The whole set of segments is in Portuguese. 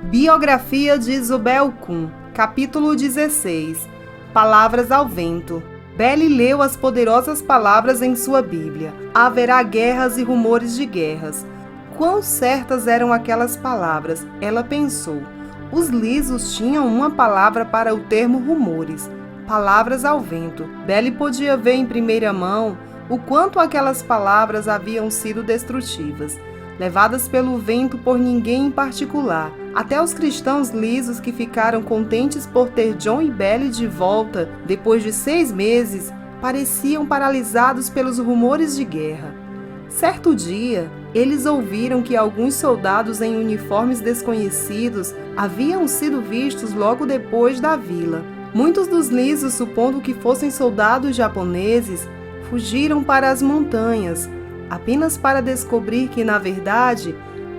Biografia de Zubel Kun, capítulo 16. Palavras ao vento. Belle leu as poderosas palavras em sua Bíblia. Haverá guerras e rumores de guerras. Quão certas eram aquelas palavras, ela pensou. Os lisos tinham uma palavra para o termo rumores. Palavras ao vento. Belle podia ver em primeira mão o quanto aquelas palavras haviam sido destrutivas, levadas pelo vento por ninguém em particular. Até os cristãos lisos que ficaram contentes por ter John e Belle de volta depois de 6 meses, pareciam paralisados pelos rumores de guerra. Certo dia, eles ouviram que alguns soldados em uniformes desconhecidos haviam sido vistos logo depois da vila. Muitos dos lisos, supondo que fossem soldados japoneses, fugiram para as montanhas, apenas para descobrir que, na verdade,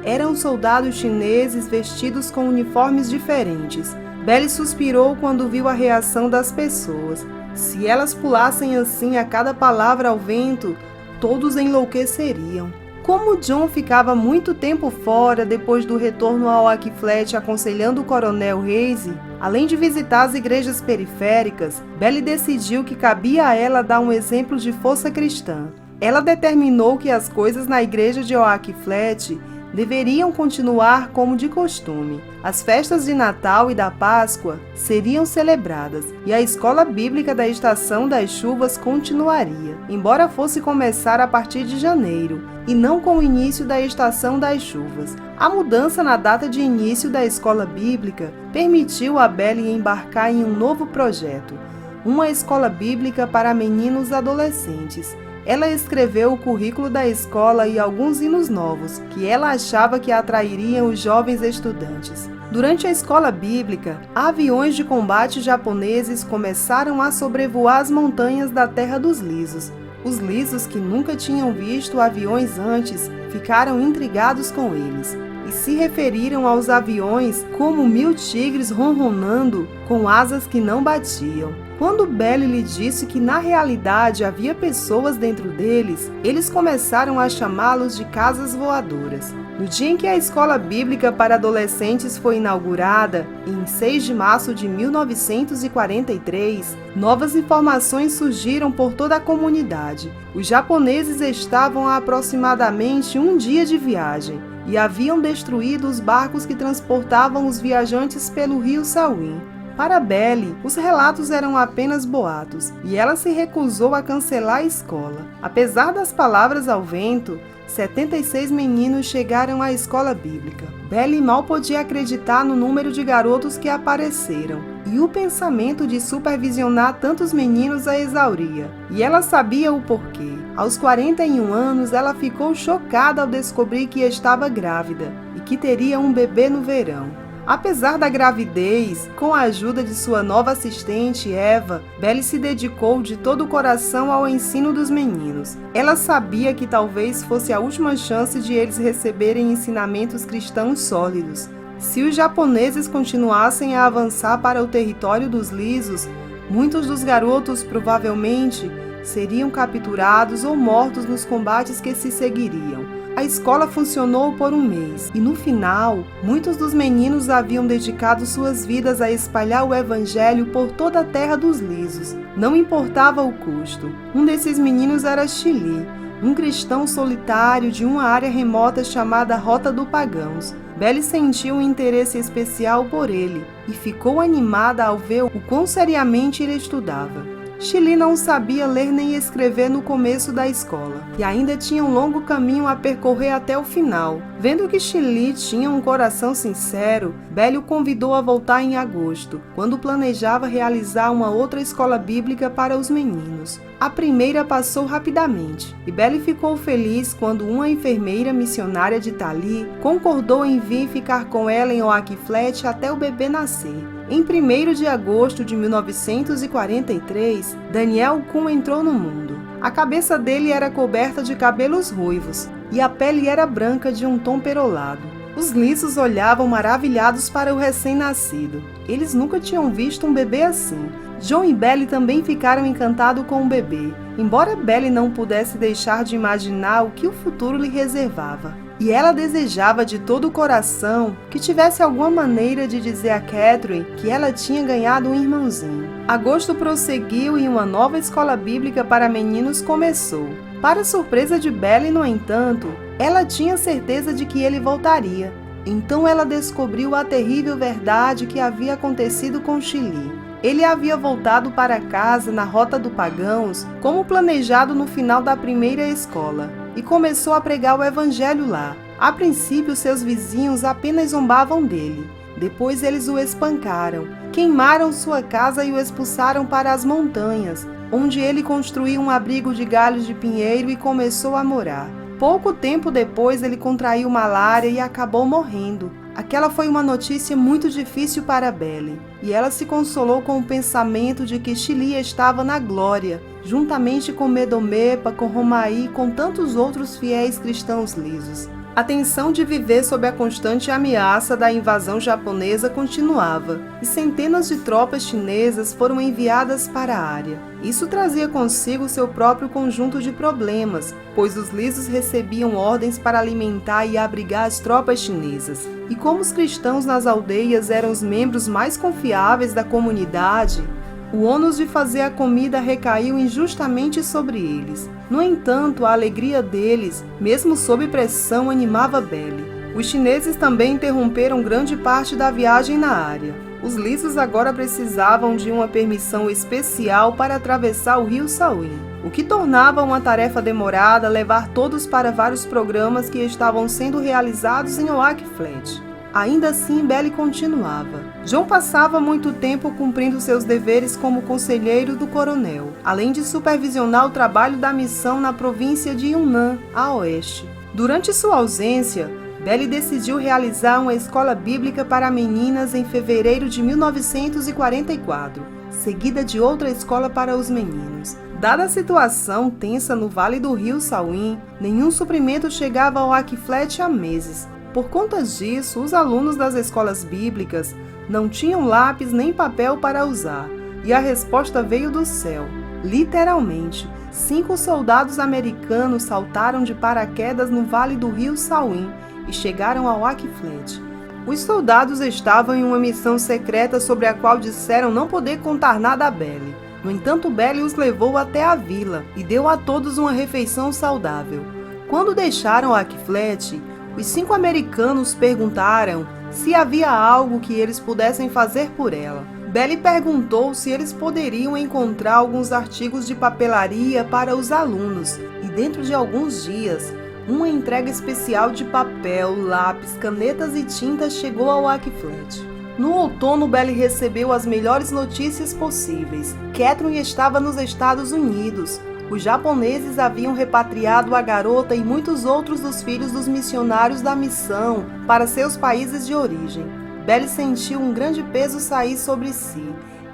eram soldados chineses vestidos com uniformes diferentes. Belle suspirou quando viu a reação das pessoas. Se elas pulassem assim a cada palavra ao vento, todos enlouqueceriam. Como John ficava muito tempo fora depois do retorno ao Aquiflet aconselhando o coronel Reise, além de visitar as igrejas periféricas, Belle decidiu que cabia a ela dar um exemplo de força cristã. Ela determinou que as coisas na igreja de Aquiflet deveriam continuar como de costume. As festas de Natal e da Páscoa seriam celebradas e a escola bíblica da estação das chuvas continuaria, embora fosse começar a partir de janeiro e não com o início da estação das chuvas. A mudança na data de início da escola bíblica permitiu a Belle embarcar em um novo projeto, uma escola bíblica para meninos adolescentes. Ela escreveu o currículo da escola e alguns hinos novos, que ela achava que atrairiam os jovens estudantes. Durante a escola bíblica, aviões de combate japoneses começaram a sobrevoar as montanhas da Terra dos Lisos. Os lisos, que nunca tinham visto aviões antes, ficaram intrigados com eles e se referiram aos aviões como 1000 tigres ronronando com asas que não batiam. Quando Belle lhe disse que na realidade havia pessoas dentro deles, eles começaram a chamá-los de casas voadoras. No dia em que a escola bíblica para adolescentes foi inaugurada, em 6 de março de 1943, novas informações surgiram por toda a comunidade. Os japoneses estavam a aproximadamente um dia de viagem e haviam destruído os barcos que transportavam os viajantes pelo rio Salween. Para Belle, os relatos eram apenas boatos, e ela se recusou a cancelar a escola. Apesar das palavras ao vento, 76 meninos chegaram à escola bíblica. Belle mal podia acreditar no número de garotos que apareceram, e o pensamento de supervisionar tantos meninos a exauria. E ela sabia o porquê. Aos 41 anos, ela ficou chocada ao descobrir que estava grávida e que teria um bebê no verão. Apesar da gravidez, com a ajuda de sua nova assistente, Eva, Belle se dedicou de todo o coração ao ensino dos meninos. Ela sabia que talvez fosse a última chance de eles receberem ensinamentos cristãos sólidos. Se os japoneses continuassem a avançar para o território dos lisos, muitos dos garotos provavelmente seriam capturados ou mortos nos combates que se seguiriam. A escola funcionou por um mês e, no final, muitos dos meninos haviam dedicado suas vidas a espalhar o evangelho por toda a terra dos lisos. Não importava o custo. Um desses meninos era Chili, um cristão solitário de uma área remota chamada Rota do Pagãos. Belle sentiu um interesse especial por ele e ficou animada ao ver o quão seriamente ele estudava. Chili não sabia ler nem escrever no começo da escola e ainda tinha um longo caminho a percorrer até o final. Vendo que Chili tinha um coração sincero, Belle o convidou a voltar em agosto, quando planejava realizar uma outra escola bíblica para os meninos. A primeira passou rapidamente e Belle ficou feliz quando uma enfermeira missionária de Tali concordou em vir ficar com ela em Aquiflet até o bebê nascer. Em 1º de agosto de 1943, Daniel Kun entrou no mundo. A cabeça dele era coberta de cabelos ruivos e a pele era branca de um tom perolado. Os lisos olhavam maravilhados para o recém-nascido. Eles nunca tinham visto um bebê assim. John e Belly também ficaram encantados com o bebê, embora Belly não pudesse deixar de imaginar o que o futuro lhe reservava. E ela desejava de todo o coração que tivesse alguma maneira de dizer a Catherine que ela tinha ganhado um irmãozinho. Agosto prosseguiu e uma nova escola bíblica para meninos começou. Para surpresa de Belly, no entanto, ela tinha certeza de que ele voltaria. Então ela descobriu a terrível verdade que havia acontecido com Chili. Ele havia voltado para casa na Rota dos Pagãos, como planejado no final da primeira escola, e começou a pregar o evangelho lá. A princípio, seus vizinhos apenas zombavam dele. Depois eles o espancaram, queimaram sua casa e o expulsaram para as montanhas, onde ele construiu um abrigo de galhos de pinheiro e começou a morar. Pouco tempo depois, ele contraiu malária e acabou morrendo. Aquela foi uma notícia muito difícil para Belly, e ela se consolou com o pensamento de que Chili estava na glória, juntamente com Medomepa, com Romaí e com tantos outros fiéis cristãos lisos. A tensão de viver sob a constante ameaça da invasão japonesa continuava, e centenas de tropas chinesas foram enviadas para a área. Isso trazia consigo seu próprio conjunto de problemas, pois os lisos recebiam ordens para alimentar e abrigar as tropas chinesas. E como os cristãos nas aldeias eram os membros mais confiáveis da comunidade, o ônus de fazer a comida recaiu injustamente sobre eles. No entanto, a alegria deles, mesmo sob pressão, animava Belly. Os chineses também interromperam grande parte da viagem na área. Os lisos agora precisavam de uma permissão especial para atravessar o rio Salween, o que tornava uma tarefa demorada levar todos para vários programas que estavam sendo realizados em Oak Flat. Ainda assim, Belly continuava. John passava muito tempo cumprindo seus deveres como conselheiro do coronel, além de supervisionar o trabalho da missão na província de Yunnan, a oeste. Durante sua ausência, Belly decidiu realizar uma escola bíblica para meninas em fevereiro de 1944, seguida de outra escola para os meninos. Dada a situação tensa no vale do rio Salween, nenhum suprimento chegava ao Oak Flat há meses. Por conta disso, os alunos das escolas bíblicas não tinham lápis nem papel para usar, e a resposta veio do céu. Literalmente, 5 soldados americanos saltaram de paraquedas no vale do rio Salween e chegaram ao Oak Flat. Os soldados estavam em uma missão secreta sobre a qual disseram não poder contar nada a Belly. No entanto, Belly os levou até a vila e deu a todos uma refeição saudável. Quando deixaram Oak Flat, os 5 americanos perguntaram se havia algo que eles pudessem fazer por ela. Belly perguntou se eles poderiam encontrar alguns artigos de papelaria para os alunos, e dentro de alguns dias, uma entrega especial de papel, lápis, canetas e tintas chegou ao Oak Flat. No outono, Belly recebeu as melhores notícias possíveis. Catherine estava nos Estados Unidos. Os japoneses haviam repatriado a garota e muitos outros dos filhos dos missionários da missão para seus países de origem. Belly sentiu um grande peso sair sobre si.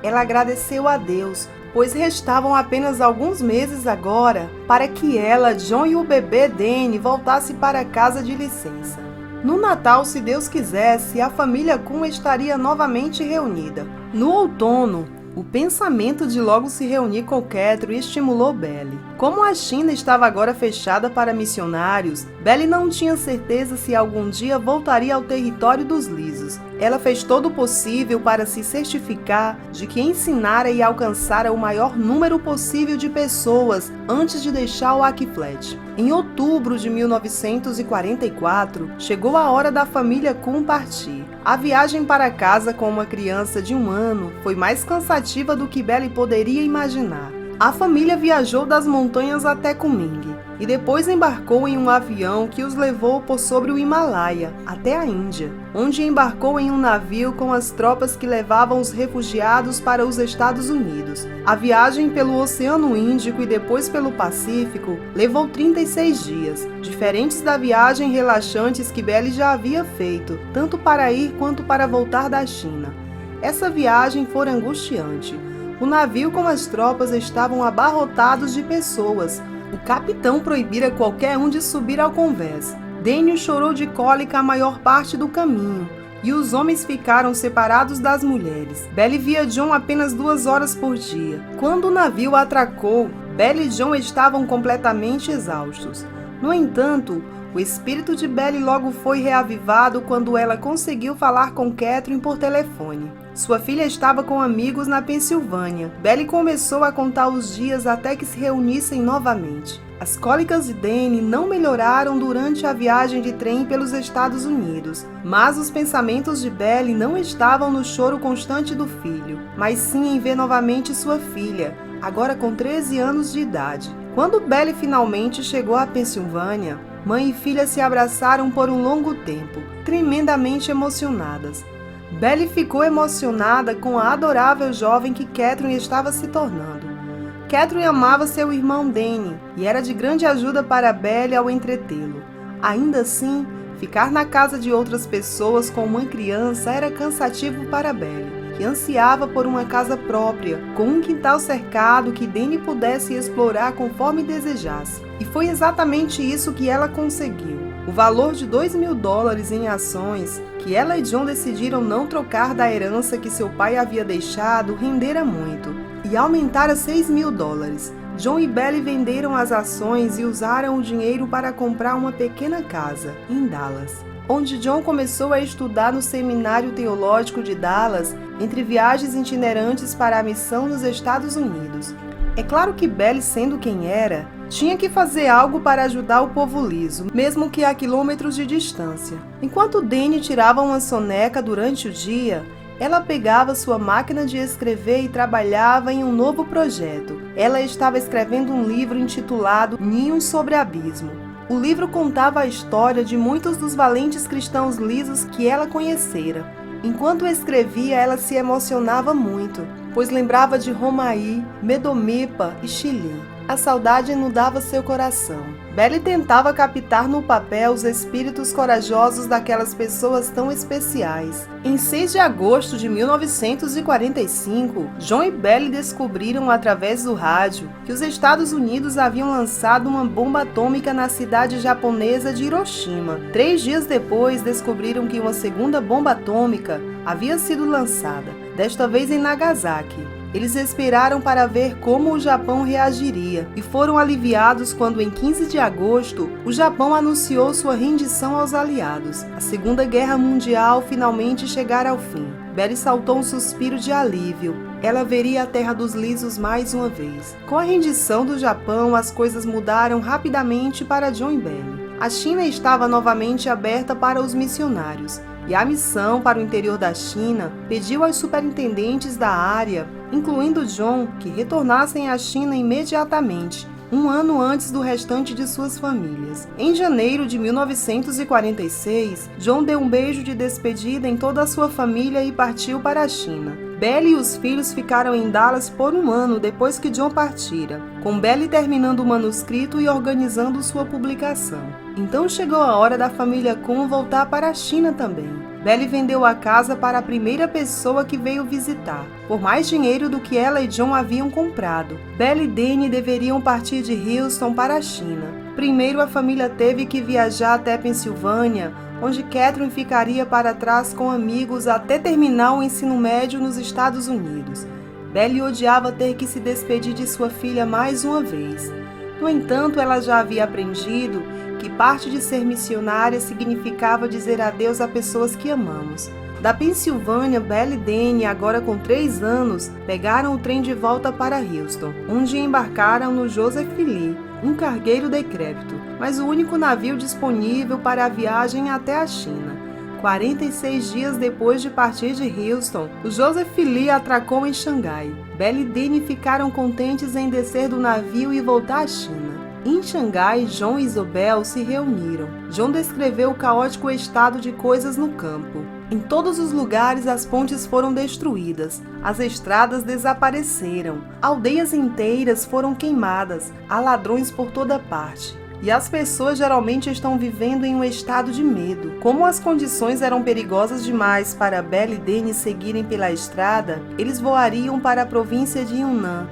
Ela agradeceu a Deus, pois restavam apenas alguns meses agora para que ela, John e o bebê Danny voltassem para casa de licença. No Natal, se Deus quisesse, a família Kun estaria novamente reunida. No outono, o pensamento de logo se reunir com Catherine estimulou Belly. Como a China estava agora fechada para missionários, Belly não tinha certeza se algum dia voltaria ao território dos lisos. Ela fez todo o possível para se certificar de que ensinara e alcançara o maior número possível de pessoas antes de deixar o Oak Flat. Em outubro de 1944, chegou a hora da família Kun partir. A viagem para casa com uma criança de 1 ano foi mais cansativa do que Belly poderia imaginar. A família viajou das montanhas até Kunming e depois embarcou em um avião que os levou por sobre o Himalaia até a Índia, onde embarcou em um navio com as tropas que levavam os refugiados para os Estados Unidos. A viagem pelo Oceano Índico e depois pelo Pacífico levou 36 dias, diferentes da viagem relaxantes que Belly já havia feito, tanto para ir quanto para voltar da China. Essa viagem fora angustiante. O navio com as tropas estavam abarrotados de pessoas. O capitão proibira qualquer um de subir ao convés. Daniel chorou de cólica a maior parte do caminho. e os homens ficaram separados das mulheres. Belle via John apenas 2 horas por dia. Quando o navio atracou, Belle e John estavam completamente exaustos. No entanto, o espírito de Belle logo foi reavivado quando ela conseguiu falar com Catherine por telefone. Sua filha estava com amigos na Pensilvânia. Belle começou a contar os dias até que se reunissem novamente. As cólicas de Danny não melhoraram durante a viagem de trem pelos Estados Unidos, mas os pensamentos de Belle não estavam no choro constante do filho, mas sim em ver novamente sua filha, agora com 13 anos de idade. Quando Belle finalmente chegou à Pensilvânia, mãe e filha se abraçaram por um longo tempo, tremendamente emocionadas. Belle ficou emocionada com a adorável jovem que Catherine estava se tornando. Catherine amava seu irmão Danny e era de grande ajuda para Belle ao entretê-lo. Ainda assim, ficar na casa de outras pessoas com uma criança era cansativo para Belle, que ansiava por uma casa própria, com um quintal cercado que Danny pudesse explorar conforme desejasse. E foi exatamente isso que ela conseguiu. O valor de $2.000 em ações, que ela e John decidiram não trocar da herança que seu pai havia deixado, rendera muito, e aumentara $6.000. John e Belle venderam as ações e usaram o dinheiro para comprar uma pequena casa, em Dallas, onde John começou a estudar no Seminário Teológico de Dallas, entre viagens itinerantes para a missão nos Estados Unidos. É claro que Belle, sendo quem era, tinha que fazer algo para ajudar o povo liso, mesmo que a quilômetros de distância. Enquanto Danny tirava uma soneca durante o dia, ela pegava sua máquina de escrever e trabalhava em um novo projeto. Ela estava escrevendo um livro intitulado Ninhos sobre Abismo. O livro contava a história de muitos dos valentes cristãos lisos que ela conhecera. Enquanto escrevia, ela se emocionava muito, pois lembrava de Romaí, Medomipa e Xilim. A saudade inundava seu coração. Belle tentava captar no papel os espíritos corajosos daquelas pessoas tão especiais. Em 6 de agosto de 1945, John e Belle descobriram através do rádio que os Estados Unidos haviam lançado uma bomba atômica na cidade japonesa de Hiroshima. 3 dias depois, descobriram que uma segunda bomba atômica havia sido lançada, desta vez em Nagasaki. Eles esperaram para ver como o Japão reagiria e foram aliviados quando, em 15 de agosto, o Japão anunciou sua rendição aos aliados. A Segunda Guerra Mundial finalmente chegara ao fim. Belle saltou um suspiro de alívio. Ela veria a Terra dos Lisos mais uma vez. Com a rendição do Japão, as coisas mudaram rapidamente para John e Belle. A China estava novamente aberta para os missionários, e a missão para o interior da China pediu aos superintendentes da área, incluindo John, que retornassem à China imediatamente, um ano antes do restante de suas famílias. Em janeiro de 1946, John deu um beijo de despedida em toda a sua família e partiu para a China. Belle e os filhos ficaram em Dallas por um ano depois que John partira, com Belle terminando o manuscrito e organizando sua publicação. Então chegou a hora da família Kuhn voltar para a China também. Belle vendeu a casa para a primeira pessoa que veio visitar, por mais dinheiro do que ela e John haviam comprado. Belle e Danny deveriam partir de Houston para a China. Primeiro a família teve que viajar até Pensilvânia, onde Catherine ficaria para trás com amigos até terminar o ensino médio nos Estados Unidos. Belle odiava ter que se despedir de sua filha mais uma vez. No entanto, ela já havia aprendido que parte de ser missionária significava dizer adeus a pessoas que amamos. Da Pensilvânia, Belle e Danny, agora com 3 anos, pegaram o trem de volta para Houston, onde embarcaram no Joseph Lee, um cargueiro decrépito, mas o único navio disponível para a viagem até a China. 46 dias depois de partir de Houston, o Joseph Lee atracou em Xangai. Belle e Danny ficaram contentes em descer do navio e voltar à China. Em Xangai, John e Isobel se reuniram. John descreveu o caótico estado de coisas no campo. Em todos os lugares as pontes foram destruídas, as estradas desapareceram, aldeias inteiras foram queimadas, há ladrões por toda parte. E as pessoas geralmente estão vivendo em um estado de medo. Como as condições eram perigosas demais para Belle e Danny seguirem pela estrada, eles voariam para a província de Yunnan.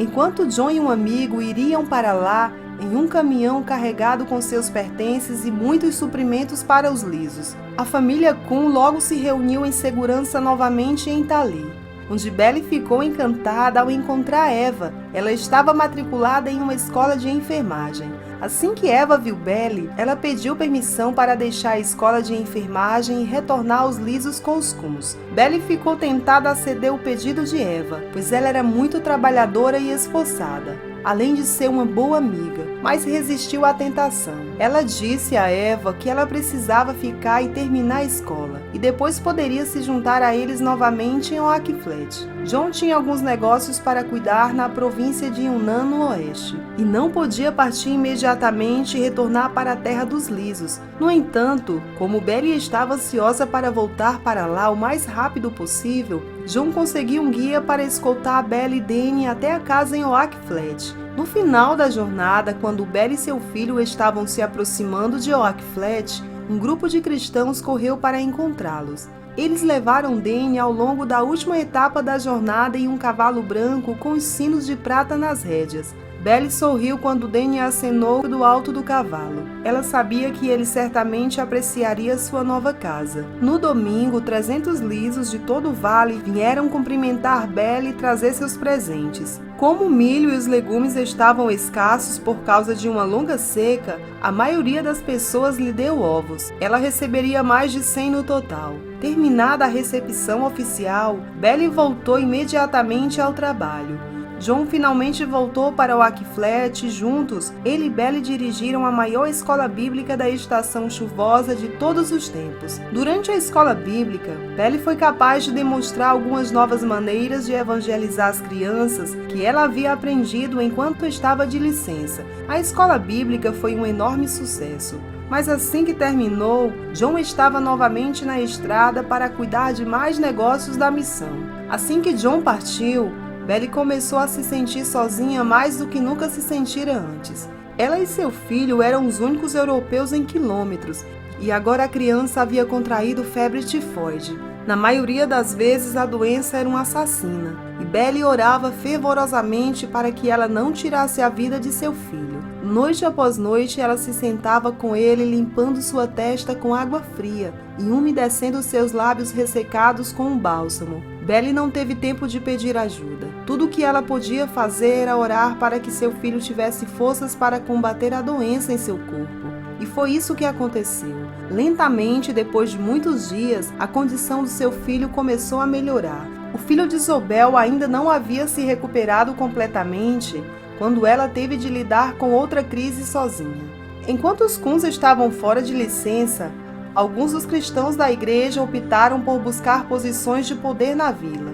Enquanto John e um amigo iriam para lá, em um caminhão carregado com seus pertences e muitos suprimentos para os lisos. A família Kuhn logo se reuniu em segurança novamente em Tali, onde Belly ficou encantada ao encontrar Eva. Ela estava matriculada em uma escola de enfermagem. Assim que Eva viu Belly, ela pediu permissão para deixar a escola de enfermagem e retornar aos lisos com os Kuhns. Belly ficou tentada a ceder o pedido de Eva, pois ela era muito trabalhadora e esforçada, além de ser uma boa amiga, mas resistiu à tentação. Ela disse a Eva que ela precisava ficar e terminar a escola, e depois poderia se juntar a eles novamente em Oakflat. John tinha alguns negócios para cuidar na província de Yunnan, no oeste, e não podia partir imediatamente e retornar para a terra dos lisos. No entanto, como Belly estava ansiosa para voltar para lá o mais rápido possível, John conseguiu um guia para escoltar Belly e Danny até a casa em Oakflat. No final da jornada, quando Belly e seu filho estavam se aproximando de Oakflat, um grupo de cristãos correu para encontrá-los. Eles levaram Danny ao longo da última etapa da jornada em um cavalo branco com os sinos de prata nas rédeas. Belly sorriu quando Danny acenou do alto do cavalo. Ela sabia que ele certamente apreciaria sua nova casa. No domingo, 300 lisos de todo o vale vieram cumprimentar Belly e trazer seus presentes. Como o milho e os legumes estavam escassos por causa de uma longa seca, a maioria das pessoas lhe deu ovos. Ela receberia mais de 100 no total. Terminada a recepção oficial, Belly voltou imediatamente ao trabalho. John finalmente voltou para Oakflat e juntos, ele e Belly dirigiram a maior escola bíblica da estação chuvosa de todos os tempos. Durante a escola bíblica, Belly foi capaz de demonstrar algumas novas maneiras de evangelizar as crianças que ela havia aprendido enquanto estava de licença. A escola bíblica foi um enorme sucesso. Mas assim que terminou, John estava novamente na estrada para cuidar de mais negócios da missão. Assim que John partiu, Belly começou a se sentir sozinha mais do que nunca se sentira antes. Ela e seu filho eram os únicos europeus em quilômetros, e agora a criança havia contraído febre tifoide. Na maioria das vezes a doença era uma assassina, e Belly orava fervorosamente para que ela não tirasse a vida de seu filho. Noite após noite ela se sentava com ele limpando sua testa com água fria e umedecendo seus lábios ressecados com um bálsamo. Belly não teve tempo de pedir ajuda. Tudo o que ela podia fazer era orar para que seu filho tivesse forças para combater a doença em seu corpo. E foi isso que aconteceu. Lentamente, depois de muitos dias, a condição do seu filho começou a melhorar. O filho de Zobel ainda não havia se recuperado completamente quando ela teve de lidar com outra crise sozinha. Enquanto os Kuhns estavam fora de licença, alguns dos cristãos da igreja optaram por buscar posições de poder na vila,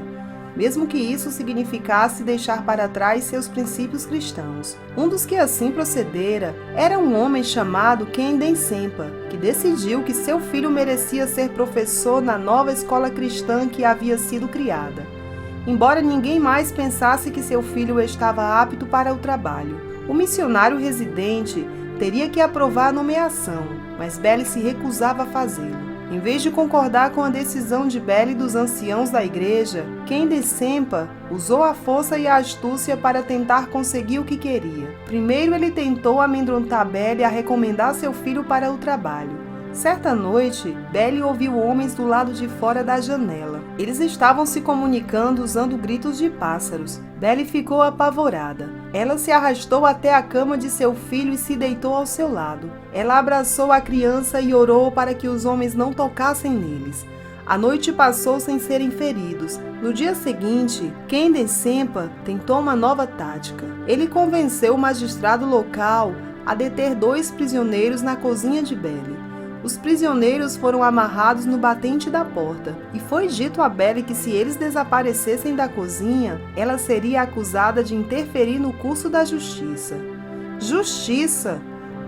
mesmo que isso significasse deixar para trás seus princípios cristãos. Um dos que assim procedera era um homem chamado Ken Densempa, que decidiu que seu filho merecia ser professor na nova escola cristã que havia sido criada, embora ninguém mais pensasse que seu filho estava apto para o trabalho. O missionário residente teria que aprovar a nomeação, mas Belly se recusava a fazê-lo. Em vez de concordar com a decisão de Belly e dos anciãos da igreja, Ken Densempa usou a força e a astúcia para tentar conseguir o que queria. Primeiro ele tentou amedrontar Belly a recomendar seu filho para o trabalho. Certa noite, Belly ouviu homens do lado de fora da janela. Eles estavam se comunicando usando gritos de pássaros. Belly ficou apavorada. Ela se arrastou até a cama de seu filho e se deitou ao seu lado. Ela abraçou a criança e orou para que os homens não tocassem neles. A noite passou sem serem feridos. No dia seguinte, Ken Densempa tentou uma nova tática. Ele convenceu o magistrado local a deter 2 prisioneiros na cozinha de Belly. Os prisioneiros foram amarrados no batente da porta, e foi dito a Belly que se eles desaparecessem da cozinha, ela seria acusada de interferir no curso da justiça. Justiça!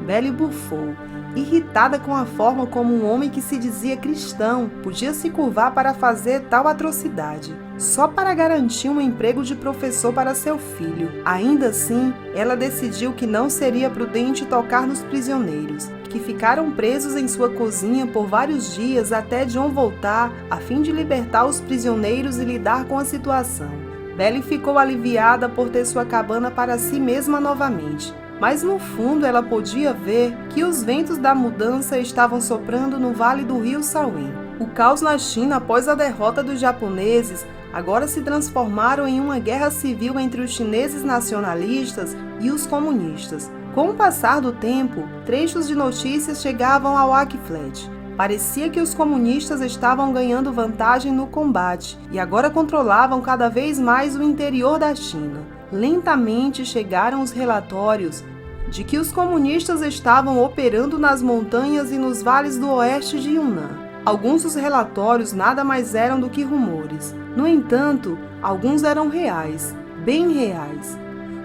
Belly bufou, irritada com a forma como um homem que se dizia cristão podia se curvar para fazer tal atrocidade, só para garantir um emprego de professor para seu filho. Ainda assim, ela decidiu que não seria prudente tocar nos prisioneiros, que ficaram presos em sua cozinha por vários dias até John voltar, a fim de libertar os prisioneiros e lidar com a situação. Belly ficou aliviada por ter sua cabana para si mesma novamente. mas no fundo ela podia ver que os ventos da mudança estavam soprando no vale do rio Salween. O caos na China após a derrota dos japoneses agora se transformaram em uma guerra civil entre os chineses nacionalistas e os comunistas. Com o passar do tempo, trechos de notícias chegavam ao Akflet. Parecia que os comunistas estavam ganhando vantagem no combate e agora controlavam cada vez mais o interior da China. Lentamente chegaram os relatórios de que os comunistas estavam operando nas montanhas e nos vales do oeste de Yunnan. Alguns dos relatórios nada mais eram do que rumores. No entanto, alguns eram reais, bem reais.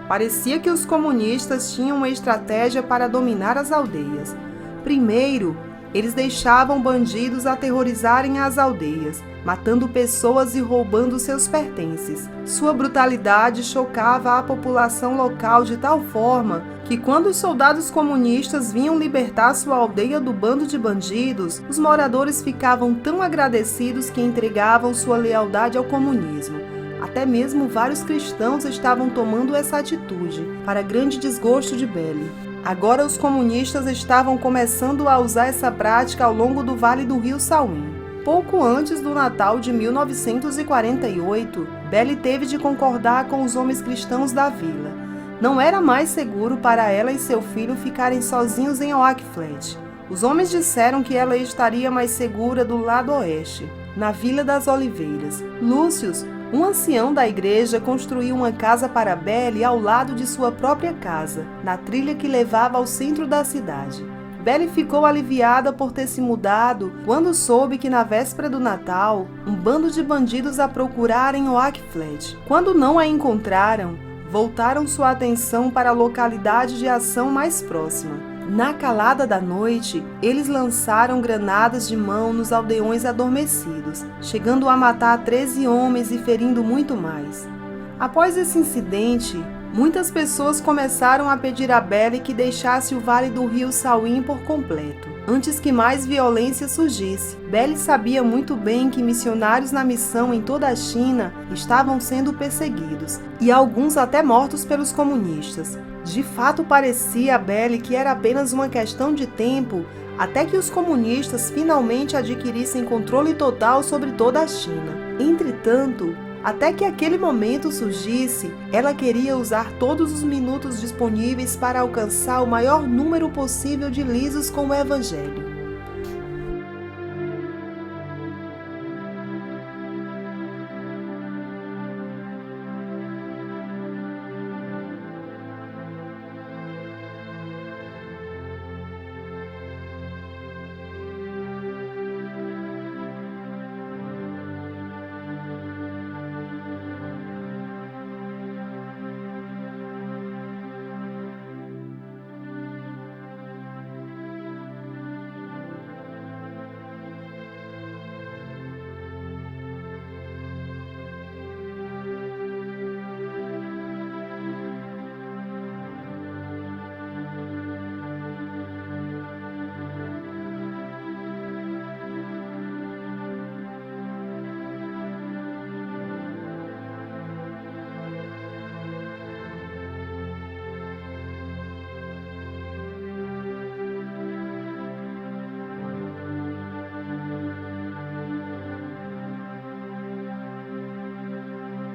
Parecia que os comunistas tinham uma estratégia para dominar as aldeias. Primeiro, eles deixavam bandidos aterrorizarem as aldeias, matando pessoas e roubando seus pertences. Sua brutalidade chocava a população local de tal forma que, quando os soldados comunistas vinham libertar sua aldeia do bando de bandidos, os moradores ficavam tão agradecidos que entregavam sua lealdade ao comunismo. Até mesmo vários cristãos estavam tomando essa atitude, para grande desgosto de Belle. Agora os comunistas estavam começando a usar essa prática ao longo do vale do rio Salween. Pouco antes do Natal de 1948, Belle teve de concordar com os homens cristãos da vila. Não era mais seguro para ela e seu filho ficarem sozinhos em Oakflet. Os homens disseram que ela estaria mais segura do lado oeste, na Vila das Oliveiras. Lúcius, um ancião da igreja, construiu uma casa para Belle ao lado de sua própria casa, na trilha que levava ao centro da cidade. Belle ficou aliviada por ter se mudado quando soube que na véspera do Natal, um bando de bandidos a procuraram em Oakflet. Quando não a encontraram, voltaram sua atenção para a localidade de ação mais próxima. Na calada da noite, eles lançaram granadas de mão nos aldeões adormecidos, chegando a matar 13 homens e ferindo muito mais. Após esse incidente, muitas pessoas começaram a pedir a Belle que deixasse o vale do rio Salween por completo, antes que mais violência surgisse. Belle sabia muito bem que missionários na missão em toda a China estavam sendo perseguidos, e alguns até mortos pelos comunistas. De fato, parecia a Belle que era apenas uma questão de tempo até que os comunistas finalmente adquirissem controle total sobre toda a China. Entretanto, até que aquele momento surgisse, ela queria usar todos os minutos disponíveis para alcançar o maior número possível de lisos com o Evangelho.